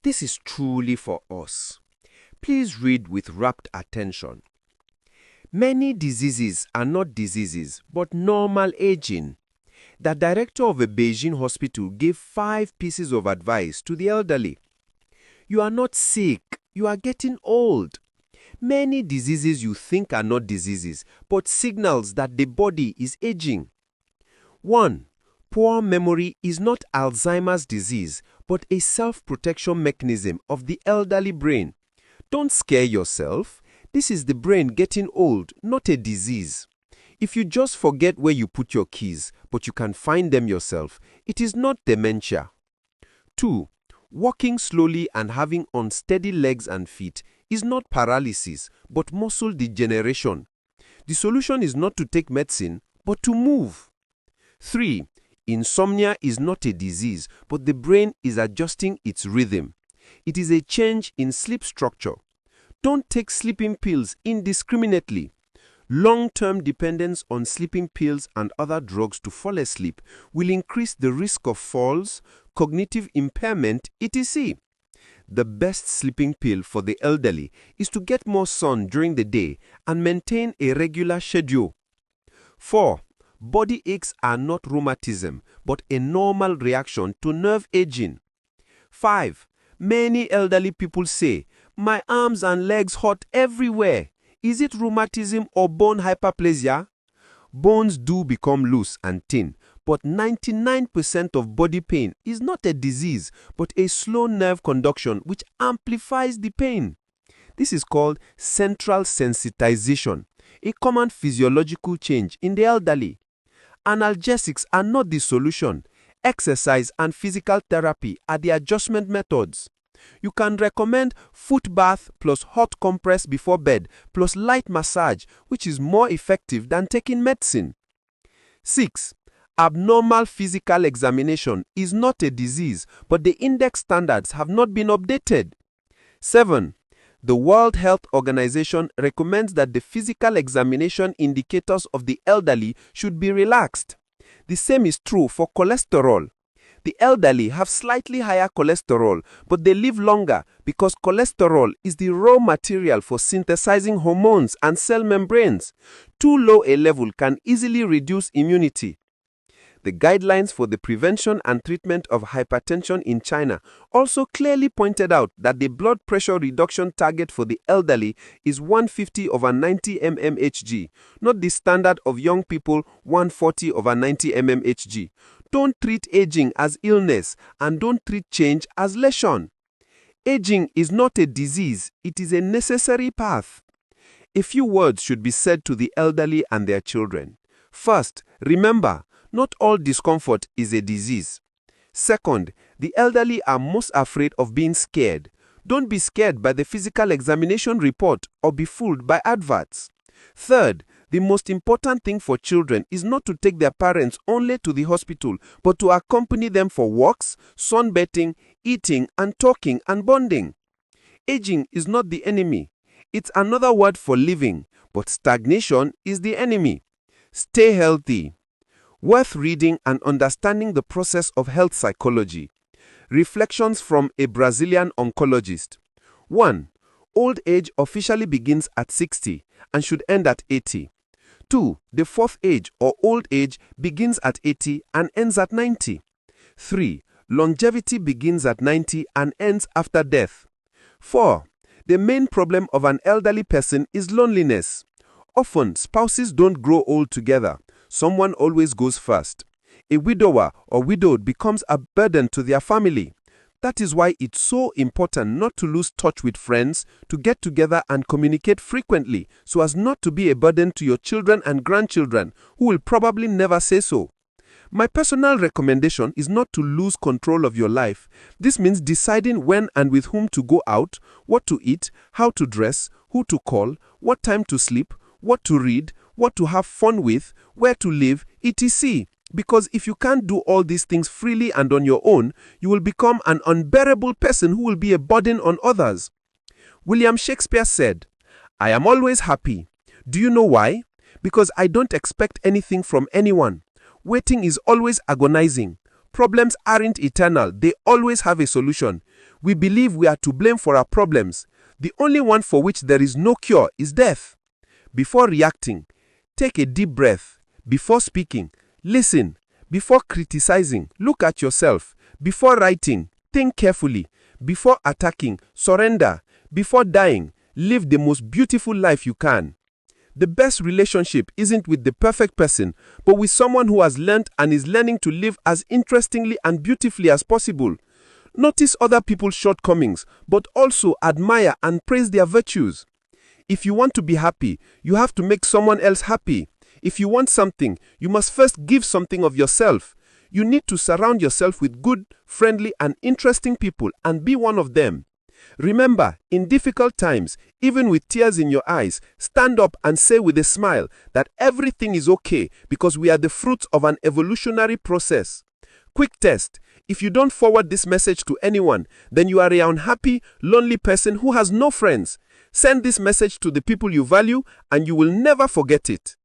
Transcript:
This is truly for us. Please read with rapt attention. Many diseases are not diseases, but normal aging. The director of a Beijing hospital gave 5 pieces of advice to the elderly. You are not sick, you are getting old. Many diseases you think are not diseases, but signals that the body is aging. 1. Poor memory is not Alzheimer's disease, but a self-protection mechanism of the elderly brain. Don't scare yourself. This is the brain getting old, not a disease. If you just forget where you put your keys, but you can find them yourself, it is not dementia. 2. Walking slowly and having unsteady legs and feet is not paralysis, but muscle degeneration. The solution is not to take medicine, but to move. 3. Insomnia is not a disease, but the brain is adjusting its rhythm. It is a change in sleep structure. Don't take sleeping pills indiscriminately. Long-term dependence on sleeping pills and other drugs to fall asleep will increase the risk of falls, cognitive impairment, etc. The best sleeping pill for the elderly is to get more sun during the day and maintain a regular schedule. 4. Body aches are not rheumatism, but a normal reaction to nerve aging. 5. Many elderly people say, "My arms and legs hurt everywhere." Is it rheumatism or bone hyperplasia? Bones do become loose and thin, but 99% of body pain is not a disease, but a slow nerve conduction which amplifies the pain. This is called central sensitization, a common physiological change in the elderly. Analgesics are not the solution. Exercise and physical therapy are the adjustment methods. You can recommend foot bath plus hot compress before bed plus light massage, which is more effective than taking medicine. 6. Abnormal physical examination is not a disease, but the index standards have not been updated. 7. The World Health Organization recommends that the physical examination indicators of the elderly should be relaxed. The same is true for cholesterol. The elderly have slightly higher cholesterol, but they live longer because cholesterol is the raw material for synthesizing hormones and cell membranes. Too low a level can easily reduce immunity. The guidelines for the prevention and treatment of hypertension in China also clearly pointed out that the blood pressure reduction target for the elderly is 150/90 mmHg, not the standard of young people 140/90 mmHg. Don't treat aging as illness and don't treat change as lesion. Aging is not a disease, it is a necessary path. A few words should be said to the elderly and their children. First, remember, not all discomfort is a disease. Second, the elderly are most afraid of being scared. Don't be scared by the physical examination report or be fooled by adverts. Third, the most important thing for children is not to take their parents only to the hospital, but to accompany them for walks, sunbathing, eating and talking and bonding. Aging is not the enemy. It's another word for living, but stagnation is the enemy. Stay healthy. Worth reading and understanding the process of health psychology. Reflections from a Brazilian oncologist. 1. Old age officially begins at 60 and should end at 80. 2. The fourth age or old age begins at 80 and ends at 90. 3. Longevity begins at 90 and ends after death. 4. The main problem of an elderly person is loneliness. Often, spouses don't grow old together. Someone always goes first. A widower or widowed becomes a burden to their family. That is why it's so important not to lose touch with friends, to get together and communicate frequently so as not to be a burden to your children and grandchildren who will probably never say so. My personal recommendation is not to lose control of your life. This means deciding when and with whom to go out, what to eat, how to dress, who to call, what time to sleep, what to read, what to have fun with, where to live, etc. Because if you can't do all these things freely and on your own, you will become an unbearable person who will be a burden on others. William Shakespeare said, "I am always happy. Do you know why? Because I don't expect anything from anyone. Waiting is always agonizing. Problems aren't eternal. They always have a solution. We believe we are to blame for our problems. The only one for which there is no cure is death. Before reacting, take a deep breath. Before speaking, listen. Before criticizing, look at yourself. Before writing, think carefully. Before attacking, surrender. Before dying, live the most beautiful life you can. The best relationship isn't with the perfect person, but with someone who has learned and is learning to live as interestingly and beautifully as possible. Notice other people's shortcomings, but also admire and praise their virtues. If you want to be happy, you have to make someone else happy. If you want something, you must first give something of yourself. You need to surround yourself with good, friendly, and interesting people and be one of them. Remember, in difficult times, even with tears in your eyes, stand up and say with a smile that everything is okay because we are the fruits of an evolutionary process. Quick test. If you don't forward this message to anyone, then you are an unhappy, lonely person who has no friends. Send this message to the people you value and you will never forget it.